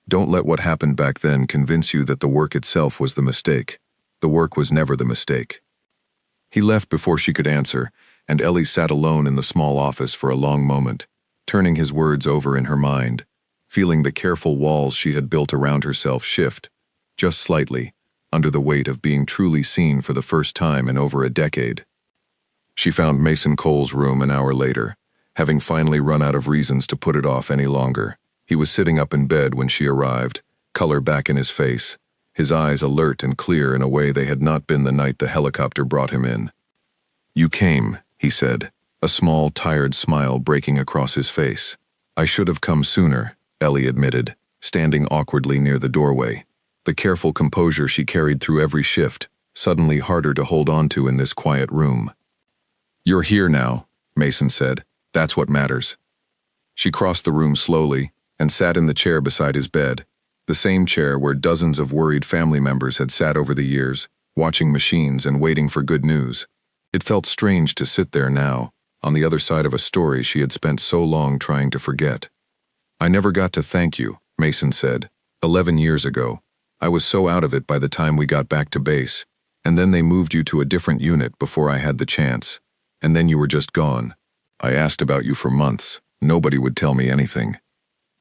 Don't let what happened back then convince you that the work itself was the mistake. The work was never the mistake." He left before she could answer, and Ellie sat alone in the small office for a long moment, turning his words over in her mind, feeling the careful walls she had built around herself shift, just slightly, under the weight of being truly seen for the first time in over a decade. She found Mason Cole's room an hour later, having finally run out of reasons to put it off any longer. He was sitting up in bed when she arrived, color back in his face, his eyes alert and clear in a way they had not been the night the helicopter brought him in. "You came," he said, a small, tired smile breaking across his face. "I should have come sooner," Ellie admitted, standing awkwardly near the doorway. The careful composure she carried through every shift, suddenly harder to hold on to in this quiet room. "You're here now," Mason said. "That's what matters." She crossed the room slowly and sat in the chair beside his bed, the same chair where dozens of worried family members had sat over the years, watching machines and waiting for good news. It felt strange to sit there now, on the other side of a story she had spent so long trying to forget. "I never got to thank you," Mason said. 11 years ago. I was so out of it by the time we got back to base, and then they moved you to a different unit before I had the chance, and then you were just gone. I asked about you for months. Nobody would tell me anything."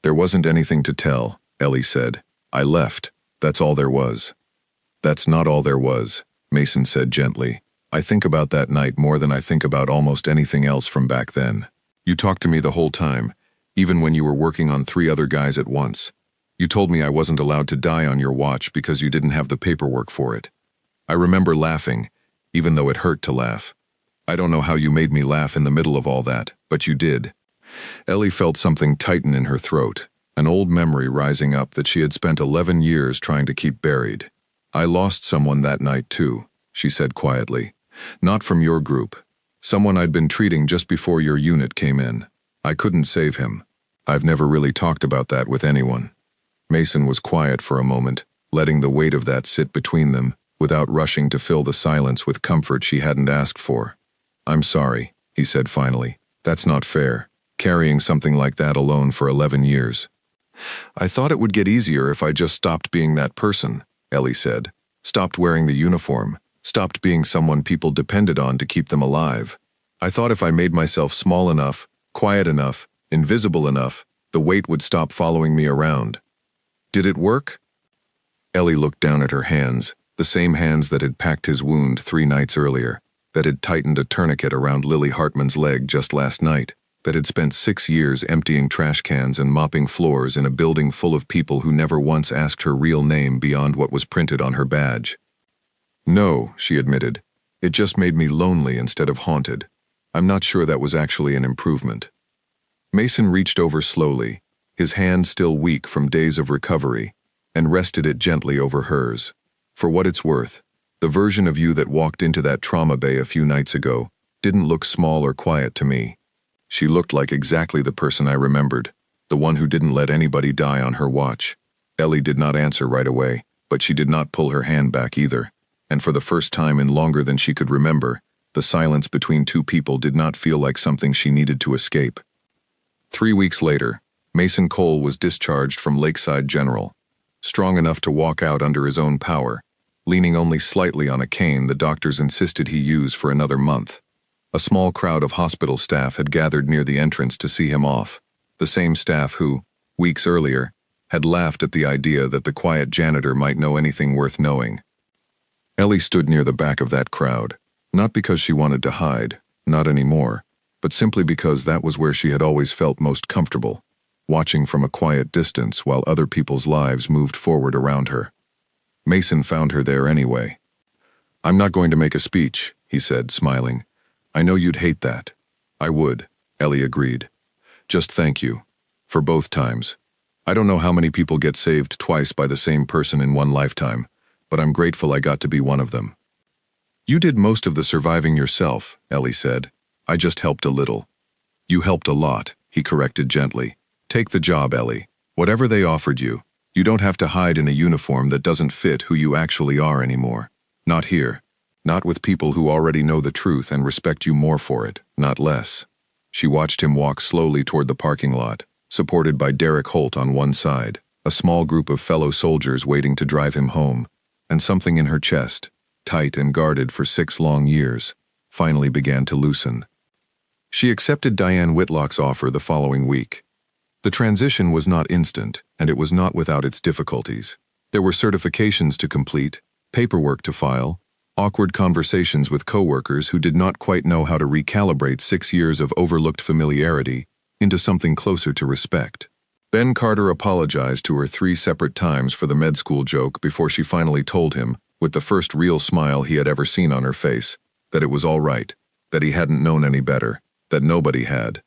"There wasn't anything to tell," Ellie said. "I left. That's all there was." "That's not all there was," Mason said gently. "I think about that night more than I think about almost anything else from back then. You talked to me the whole time, even when you were working on 3 other guys at once. You told me I wasn't allowed to die on your watch because you didn't have the paperwork for it. I remember laughing, even though it hurt to laugh. I don't know how you made me laugh in the middle of all that, but you did." Ellie felt something tighten in her throat, an old memory rising up that she had spent 11 years trying to keep buried. "I lost someone that night too," she said quietly. "Not from your group. Someone I'd been treating just before your unit came in. I couldn't save him. I've never really talked about that with anyone." Mason was quiet for a moment, letting the weight of that sit between them, without rushing to fill the silence with comfort she hadn't asked for. "I'm sorry," he said finally. "That's not fair, carrying something like that alone for 11 years. "I thought it would get easier if I just stopped being that person," Ellie said. "Stopped wearing the uniform, stopped being someone people depended on to keep them alive. I thought if I made myself small enough, quiet enough, invisible enough, the weight would stop following me around. Did it work?" Ellie looked down at her hands, the same hands that had packed his wound 3 nights earlier, that had tightened a tourniquet around Lily Hartman's leg just last night, that had spent 6 years emptying trash cans and mopping floors in a building full of people who never once asked her real name beyond what was printed on her badge. "No," she admitted. "It just made me lonely instead of haunted. I'm not sure that was actually an improvement." Mason reached over slowly, his hand still weak from days of recovery, and rested it gently over hers. "For what it's worth, the version of you that walked into that trauma bay a few nights ago didn't look small or quiet to me. She looked like exactly the person I remembered, the one who didn't let anybody die on her watch. Ellie did not answer right away, but she did not pull her hand back either, and for the first time in longer than she could remember, the silence between two people did not feel like something she needed to escape. 3 weeks later, Mason Cole was discharged from Lakeside General, strong enough to walk out under his own power, leaning only slightly on a cane the doctors insisted he use for another month. A small crowd of hospital staff had gathered near the entrance to see him off, the same staff who, weeks earlier, had laughed at the idea that the quiet janitor might know anything worth knowing. Ellie stood near the back of that crowd, not because she wanted to hide, not anymore, but simply because that was where she had always felt most comfortable, watching from a quiet distance while other people's lives moved forward around her. Mason found her there anyway. "I'm not going to make a speech," he said, smiling. "I know you'd hate that." "I would," Ellie agreed. "Just thank you. For both times. I don't know how many people get saved twice by the same person in one lifetime, but I'm grateful I got to be one of them." "You did most of the surviving yourself," Ellie said. "I just helped a little." "You helped a lot," he corrected gently. "Take the job, Ellie. Whatever they offered you. You don't have to hide in a uniform that doesn't fit who you actually are anymore. Not here. Not with people who already know the truth and respect you more for it, not less." She watched him walk slowly toward the parking lot, supported by Derek Holt on one side, a small group of fellow soldiers waiting to drive him home, and something in her chest, tight and guarded for 6 long years, finally began to loosen. She accepted Diane Whitlock's offer the following week. The transition was not instant, and it was not without its difficulties. There were certifications to complete, paperwork to file, awkward conversations with coworkers who did not quite know how to recalibrate 6 years of overlooked familiarity into something closer to respect. Ben Carter apologized to her 3 separate times for the med school joke before she finally told him, with the first real smile he had ever seen on her face, that it was all right, that he hadn't known any better, that nobody had.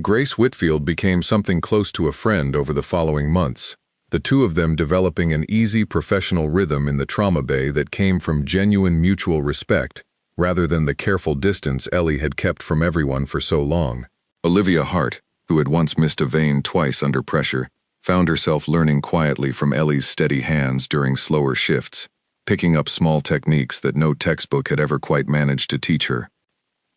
Grace Whitfield became something close to a friend over the following months, the two of them developing an easy professional rhythm in the trauma bay that came from genuine mutual respect, rather than the careful distance Ellie had kept from everyone for so long. Olivia Hart, who had once missed a vein twice under pressure, found herself learning quietly from Ellie's steady hands during slower shifts, picking up small techniques that no textbook had ever quite managed to teach her.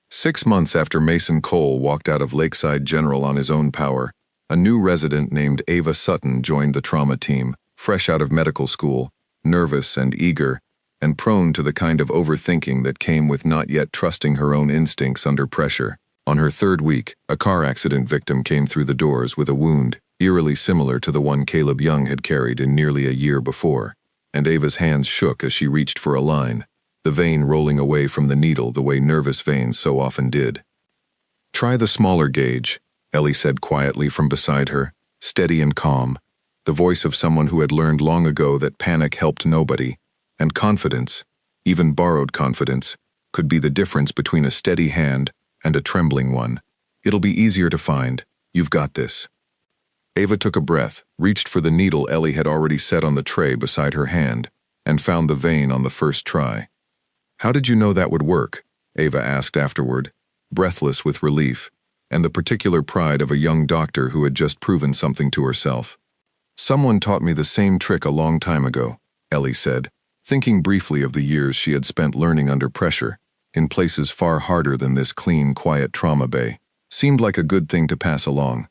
6 months after Mason Cole walked out of Lakeside General on his own power, a new resident named Ava Sutton joined the trauma team, fresh out of medical school, nervous and eager, and prone to the kind of overthinking that came with not yet trusting her own instincts under pressure. On her 3rd week, a car accident victim came through the doors with a wound eerily similar to the one Caleb Young had carried in nearly a year before, and Ava's hands shook as she reached for a line, the vein rolling away from the needle the way nervous veins so often did. "Try the smaller gauge," Ellie said quietly from beside her, steady and calm, the voice of someone who had learned long ago that panic helped nobody, and confidence, even borrowed confidence, could be the difference between a steady hand and a trembling one. "It'll be easier to find. You've got this." Ava took a breath, reached for the needle Ellie had already set on the tray beside her hand, and found the vein on the first try. "How did you know that would work?" Ava asked afterward, breathless with relief, and the particular pride of a young doctor who had just proven something to herself. "Someone taught me the same trick a long time ago," Ellie said, thinking briefly of the years she had spent learning under pressure, in places far harder than this clean, quiet trauma bay. Seemed like a good thing to pass along.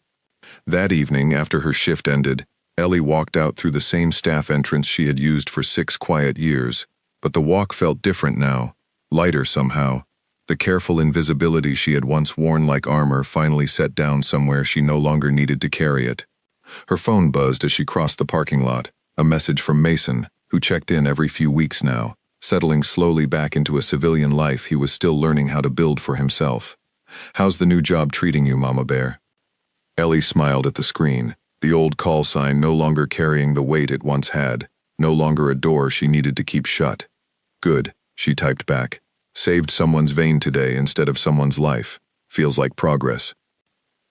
That evening, after her shift ended, Ellie walked out through the same staff entrance she had used for 6 quiet years, but the walk felt different now, lighter somehow. The careful invisibility she had once worn like armor finally set down somewhere she no longer needed to carry it. Her phone buzzed as she crossed the parking lot, a message from Mason, who checked in every few weeks now, settling slowly back into a civilian life he was still learning how to build for himself. "How's the new job treating you, Mama Bear?" Ellie smiled at the screen, the old call sign no longer carrying the weight it once had, no longer a door she needed to keep shut. "Good," she typed back. "Saved someone's vein today instead of someone's life. Feels like progress."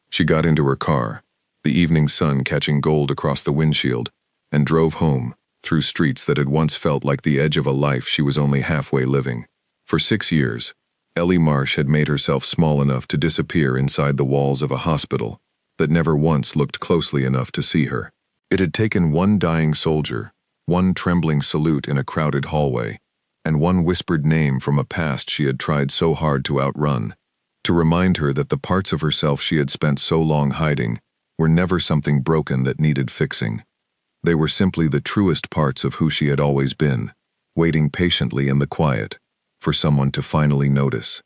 She got into her car, the evening sun catching gold across the windshield, and drove home, through streets that had once felt like the edge of a life she was only halfway living. For 6 years, Ellie Marsh had made herself small enough to disappear inside the walls of a hospital that never once looked closely enough to see her. It had taken one dying soldier, one trembling salute in a crowded hallway, and one whispered name from a past she had tried so hard to outrun, to remind her that the parts of herself she had spent so long hiding were never something broken that needed fixing. They were simply the truest parts of who she had always been, waiting patiently in the quiet for someone to finally notice.